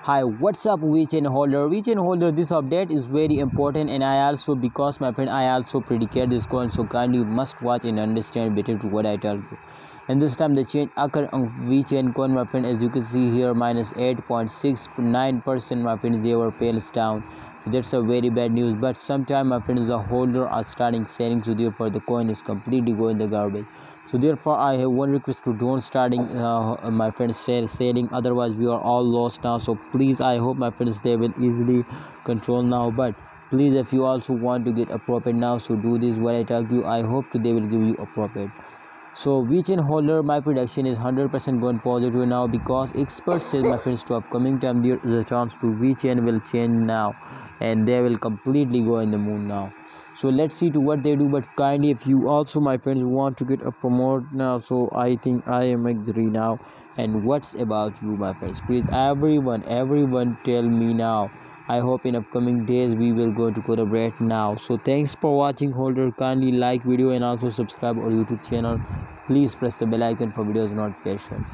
Hi, what's up Vechain holder? Vechain holder, this update is very important, and I also, because my friend, I also predicate this coin, so kindly you must watch and understand better to what I tell you. And this time the change occurred on Vechain coin, my friend. As you can see here, minus 8.69%, my friends, they were fails down. That's a very bad news, but sometime my friends, the holder are starting selling, so therefore the coin is completely going the garbage. So therefore I have one request to don't starting my friends selling, otherwise we are all lost now. So please, I hope my friends they will easily control now, but please, if you also want to get a profit now, so do this what I tell you. I hope they will give you a profit. So Vechain holder, my prediction is 100% going positive now, because experts say my friends to upcoming time there is a chance to Vechain will change now, and they will completely go in the moon now. So let's see to what they do. But kindly, if you also my friends want to get a promote now, so I think I am agree now. And what's about you my friends? Please, everyone tell me now. I hope in upcoming days we will go to collaborate now. So thanks for watching holder. Kindly like video and also subscribe our YouTube channel. Please press the bell icon for videos notification.